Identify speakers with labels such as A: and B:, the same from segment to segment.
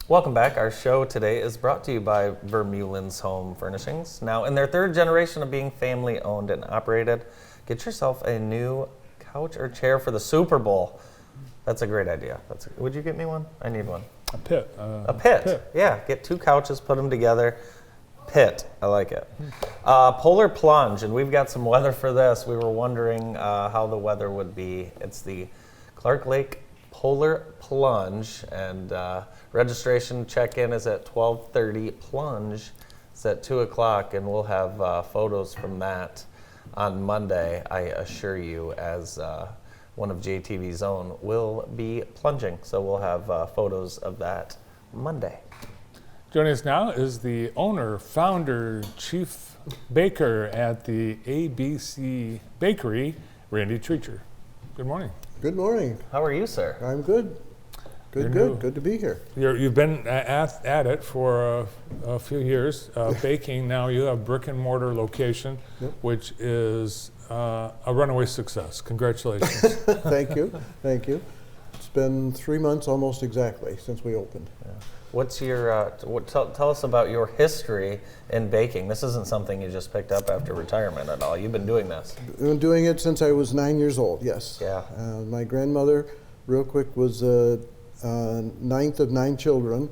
A: Welcome back. Our show today is brought to you by Vermeulen's Home Furnishings. Now, in their third generation of being family owned and operated, get yourself a new couch or chair for the Super Bowl. That's a great idea. Would you get me one? I need one.
B: A pit.
A: A pit. Yeah, get two couches, put them together. Pit. I like it. Polar plunge, and we've got some weather for this. We were wondering how the weather would be. It's the Clark Lake Polar Plunge, and registration check-in is at 12:30. Plunge is at 2 o'clock, and we'll have photos from that on Monday, I assure you, as one of JTV's own will be plunging. So we'll have photos of that Monday.
B: Joining us now is the owner, founder, chief baker at the ABC Bakery, Randy Treacher. Good morning.
C: Good morning.
A: How are you, sir?
C: I'm good. Good to be here.
B: You've been at it for a few years, baking. Now you have brick and mortar location,
C: Yep.
B: which is a runaway success. Congratulations.
C: Thank you. It's been 3 months almost exactly since we opened.
A: Yeah. What's your, tell us about your history in baking. This isn't something you just picked up after retirement at all. You've been doing this.
C: I've been doing it since I was 9 years old, yes.
A: Yeah.
C: My grandmother, real quick, was ninth of 9 children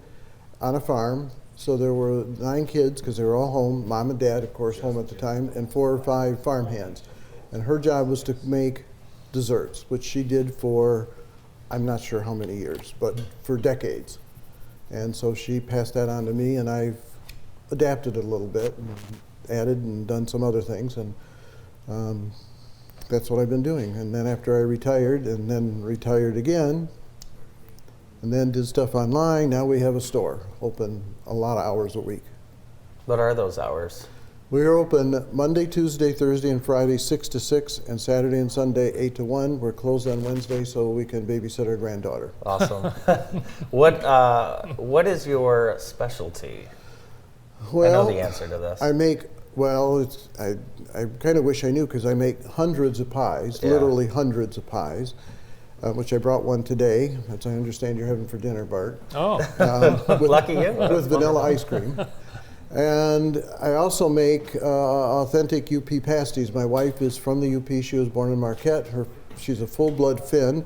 C: on a farm. So there were 9 kids because they were all home, mom and dad, of course, home at the time, and 4 or 5 farm hands. And her job was to make desserts, which she did for, I'm not sure how many years, but for decades. And so she passed that on to me, and I've adapted it a little bit, and added and done some other things, and that's what I've been doing. And then after I retired, and then retired again, and then did stuff online, now we have a store, open a lot of hours a week.
A: What are those hours?
C: We're open Monday, Tuesday, Thursday, and Friday, 6 to 6, and Saturday and Sunday, 8 to 1. We're closed on Wednesday so we can babysit our granddaughter.
A: Awesome. What is your specialty?
C: Well,
A: I know the answer to this.
C: I kind of wish I knew because I make hundreds of pies,
A: Yeah.
C: literally hundreds of pies, which I brought one today, as I understand you're having for dinner, Bart.
B: Oh,
A: Lucky you.
C: With vanilla ice cream. And I also make authentic UP pasties. My wife is from the UP. She was born in Marquette. She's a full-blood Finn.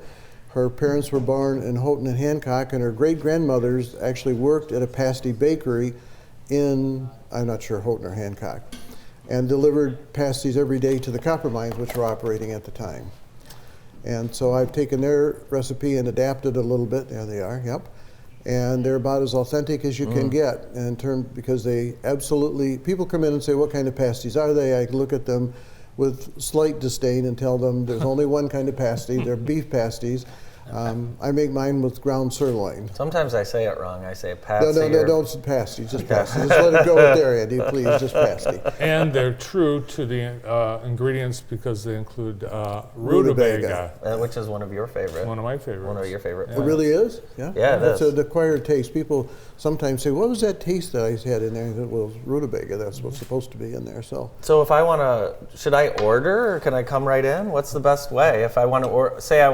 C: Her parents were born in Houghton and Hancock, and her great-grandmothers actually worked at a pasty bakery in, I'm not sure, Houghton or Hancock, and delivered pasties every day to the copper mines, which were operating at the time. And so I've taken their recipe and adapted it a little bit. There they are, yep. And they're about as authentic as you can get because they absolutely, people come in and say, what kind of pasties are they? I look at them with slight disdain and tell them there's only one kind of pasty, they're beef pasties. I make mine with ground sirloin.
A: Sometimes I say it wrong. I say pasty.
C: No, don't pasty, just pasty. Just let it go there, Andy, please, just pasty.
B: and they're true to the ingredients because they include rutabaga,
A: Which is one of your favorites.
B: one of my favorites.
A: One of your favorite.
C: It really is? Yeah,
A: Yeah, it
C: it's
A: is.
C: an acquired taste. People sometimes say, what was that taste that I had in there? I said, well, rutabaga, that's what's supposed to be in there. So
A: if I want to, should I order or can I come right in? What's the best way? If I want to, say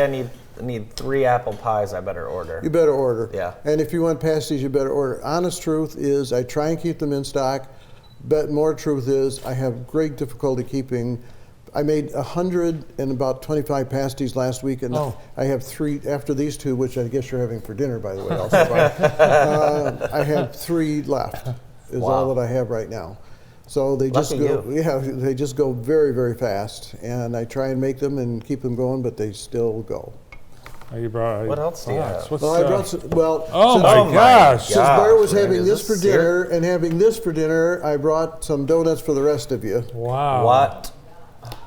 A: I need 3 apple pies, I better order.
C: you better order.
A: Yeah.
C: And if you want pasties, you better order. Honest truth is I try and keep them in stock, but more truth is I have great difficulty keeping. I made 125 pasties last week, and I have 3 after these 2, which I guess you're having for dinner, by the way. Also, I have 3 left. Is all that I have right now. So they just they just go very, very fast, and I try and make them and keep them going, but they still go.
A: What else do you have?
C: I brought some,
B: oh my gosh!
C: Since Bart was having
A: Is
C: this for dinner and having this for dinner, I brought some donuts for the rest of you.
B: Wow.
A: What?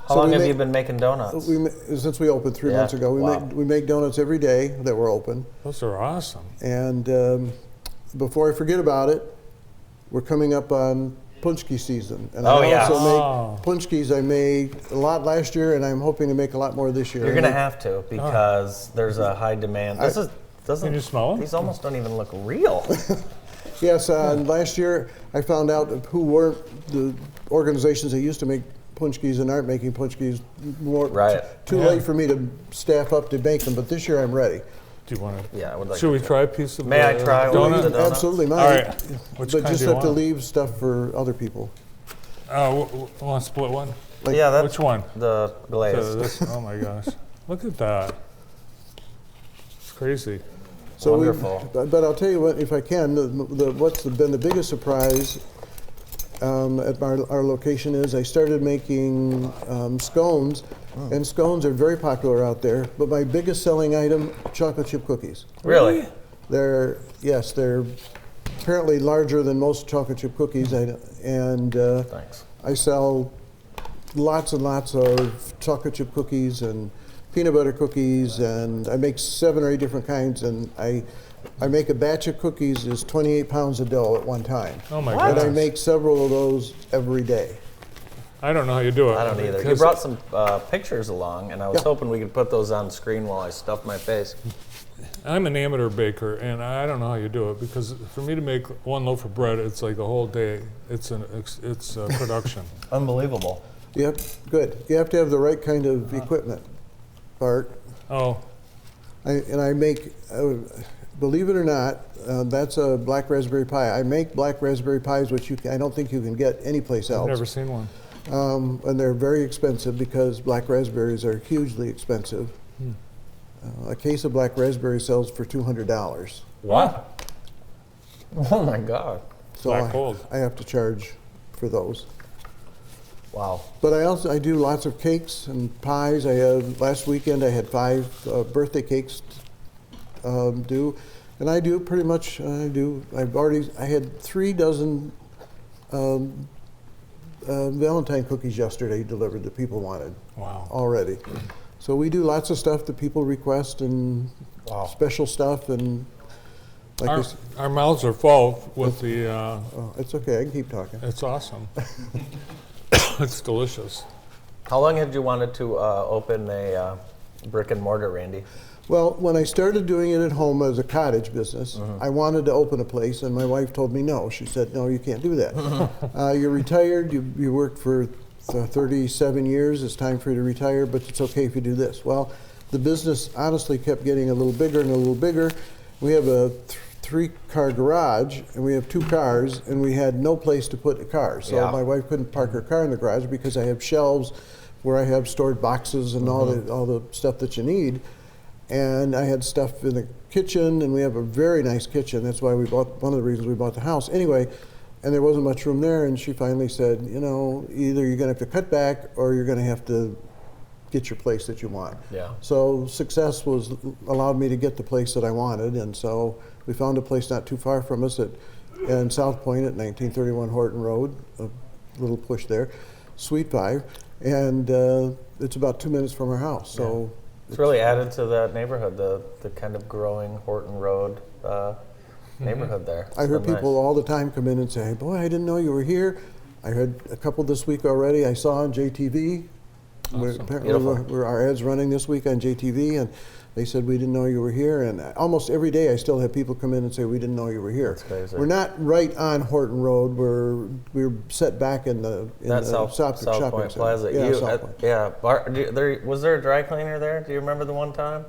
A: How long have you been making donuts?
C: Since we opened 3 months ago. We make donuts every day that we're open.
B: Those are awesome.
C: And before I forget about it, we're coming up on punchki season. And I also make punchkis. I made a lot last year, and I'm hoping to make a lot more this year.
A: You're going to have to because there's a high demand.
B: Can you smell them?
A: These almost don't even look real.
C: Yes, last year I found out who weren't the organizations that used to make punchkis and aren't making punchkis more.
A: Right.
C: Too late for me to staff up to make them, but this year I'm ready.
B: Do you want to?
A: Yeah, I would like.
B: Should
A: to
B: we
A: try.
B: try a piece of
A: May I try one of
B: donut?
A: the donuts?
C: Absolutely not.
B: All right. Which
C: But
B: kind
C: just
B: do you
C: have to
B: want?
C: leave stuff for other people.
B: Want to split one?
C: Like,
A: Yeah, that's
B: Which one?
A: the glaze.
B: Oh my gosh. Look at that. It's crazy.
C: So
A: Wonderful.
C: but I'll tell you what, if I can, what's been the biggest surprise at our location is I started making scones, and scones are very popular out there. But my biggest selling item, chocolate chip cookies.
A: Really?
C: They're apparently larger than most chocolate chip cookies, and
A: Thanks.
C: I sell lots and lots of chocolate chip cookies and peanut butter cookies, and I make 7 or 8 different kinds, and I make a batch of cookies is 28 pounds of dough at one time.
B: Oh my
C: And
B: gosh.
C: I make several of those every day.
B: I don't know how you do it.
A: I don't either. You
B: 'Cause
A: brought some pictures along, and I was
C: Yeah.
A: hoping we could put those on screen while I stuff my face.
B: I'm an amateur baker, and I don't know how you do it because for me to make one loaf of bread, it's like a whole day. It's a production.
A: Unbelievable.
C: Yep, good. You have to have the right kind of equipment, Bart.
B: Oh,
C: I make, believe it or not, that's a black raspberry pie. I make black raspberry pies, which I don't think you can get anyplace
B: I've
C: else.
B: never seen one.
C: And they're very expensive because black raspberries are hugely expensive. A case of black raspberry sells for $200.
A: What? Oh my God.
C: So
B: Black gold.
C: I have to charge for those.
A: Wow.
C: But I do lots of cakes and pies. Last weekend I had 5 birthday cakes due, and I do pretty much. I had 3 dozen Valentine cookies yesterday delivered that people wanted
B: Wow.
C: already. So we do lots of stuff that people request and
A: Wow.
C: special stuff, and like I s-
B: Our mouths are full with the.
C: oh, it's okay. I can keep talking.
B: It's awesome. It's delicious.
A: How long had you wanted to open a brick and mortar, Randy?
C: Well, when I started doing it at home as a cottage business, I wanted to open a place, and my wife told me no. She said, "No, you can't do that. You're retired. You worked for 37 years. It's time for you to retire, but it's okay if you do this." Well, the business honestly kept getting a little bigger and a little bigger. We have a 3-car garage, and we have 2 cars, and we had no place to put the cars. So
A: Yeah.
C: my wife couldn't park her car in the garage because I have shelves where I have stored boxes and all the stuff that you need. And I had stuff in the kitchen, and we have a very nice kitchen. That's why one of the reasons we bought the house. Anyway, and there wasn't much room there, and she finally said, either you're gonna have to cut back or you're gonna have to get your place that you want.
A: Yeah.
C: So success allowed me to get the place that I wanted, and so we found a place not too far from us in South Point at 1931 Horton Road, a little push there, Suite 5, and it's about 2 minutes from our house. So
A: It's really added to that neighborhood, the kind of growing Horton Road neighborhood there.
C: I
A: It's
C: heard
A: been
C: people
A: nice.
C: all the time come in and say, "Boy, I didn't know you were here." I heard a couple this week already. I saw on JTV. Apparently,
A: Beautiful.
C: our ads running this week on JTV, and they said we didn't know you were here. And almost every day, I still have people come in and say we didn't know you were here.
A: That's crazy.
C: We're not right on Horton Road. We're set back in the
A: South
C: shopping
A: Point
C: center.
A: Plaza.
C: Yeah,
A: You-
C: South Point.
A: yeah. Was there a dry cleaner there? Do you remember the one time?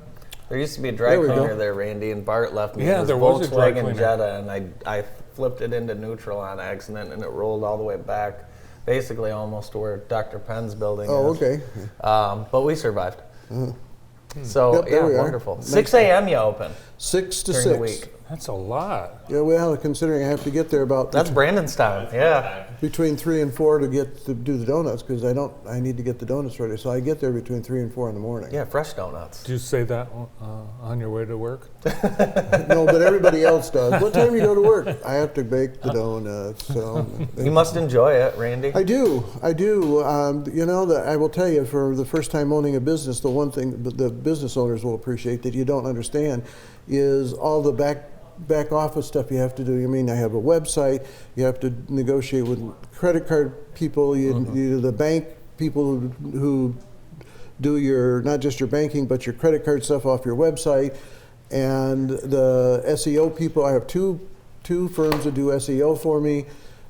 A: There used to be a dry
C: There we go.
A: cleaner there, Randy, and Bart left me
B: Yeah,
A: his
B: there was a dry
A: Volkswagen
B: cleaner.
A: Jetta, and I flipped it into neutral on accident, and it rolled all the way back, basically almost to where Dr. Penn's building
C: Oh,
A: is.
C: okay.
A: But we survived. So,
C: Yep, there we
A: yeah,
C: are.
A: wonderful.
C: Nice.
A: 6 a.m. you open
C: 6 to
A: during
C: 6.
A: the week.
B: That's a lot.
C: Yeah, well, considering I have to get there about
A: That's Brandon's time, yeah.
C: between 3 and 4 to do the donuts, because I need to get the donuts ready. So I get there between 3 and 4 in the morning.
A: Yeah, fresh donuts.
B: Do you say that on your way to work?
C: No, but everybody else does. What time do you go to work? I have to bake the donuts. So
A: You must enjoy it, Randy.
C: I do. I will tell you, for the first time owning a business, the one thing the business owners will appreciate that you don't understand is all the back office stuff you have to do. I have a website. You have to negotiate with credit card people. The bank people who do not just your banking, but your credit card stuff off your website, and the SEO people. I have two firms that do SEO for me,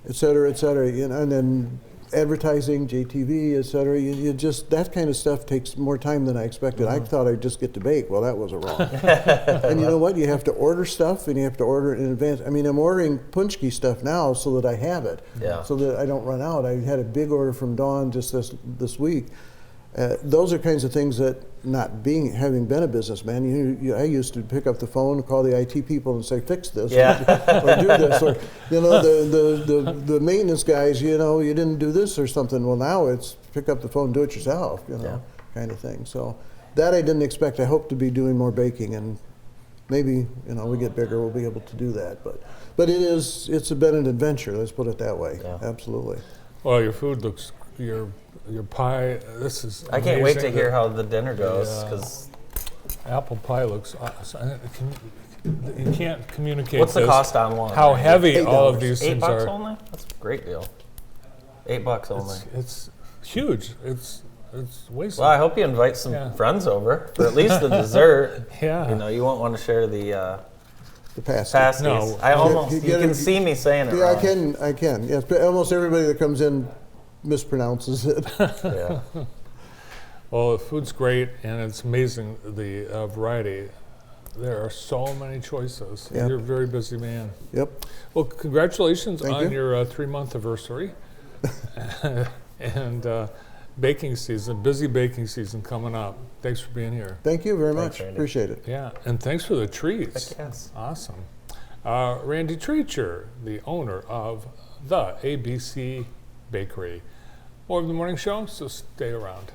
C: et cetera, et cetera. And then advertising, JTV, et cetera. You just, that kind of stuff takes more time than I expected. I thought I'd just get to bake. Well, that was wrong. And you know what? You have to order stuff, and you have to order it in advance. I mean, I'm ordering punchki stuff now so that I have it, so that I don't run out. I had a big order from Dawn just this week. Those are kinds of things that, having been a businessman, I used to pick up the phone, call the IT people, and say, "Fix this," or do this, or the maintenance guys, you didn't do this or something. Well, now it's pick up the phone, do it yourself, kind of thing. So that I didn't expect. I hope to be doing more baking, and maybe we get bigger, we'll be able to do that. But it's been an adventure. Let's put it that way. Yeah. Absolutely.
B: Well, your food looks your pie. This is.
A: I can't wait to hear how the dinner goes because
B: apple pie looks awesome. You can't communicate.
A: What's the cost on one?
B: How heavy
C: $8.
B: all of these things
A: $8
B: are.
A: only? That's a great deal. $8 only.
B: It's huge. It's wasted.
A: Well, I hope you invite some friends over for at least the dessert.
B: Yeah.
A: You won't want to share the
C: pasties.
A: No, I almost. You can see me saying it.
C: Yeah,
A: wrong.
C: I can. Yes, but almost everybody that comes in mispronounces it.
A: Yeah.
B: Well, the food's great, and it's amazing the variety. There are so many choices.
C: Yep.
B: You're a very busy man.
C: Yep.
B: Well, congratulations
C: Thank
B: on
C: you.
B: your 3-month anniversary. And baking season, busy baking season coming up. Thanks for being here.
C: Thank you very
A: Thanks,
C: much.
A: Randy.
C: Appreciate it.
B: Yeah, and thanks for the treats.
A: Yes.
B: Awesome. Randy Treacher, the owner of the ABC Bakery. More of the morning show, so stay around.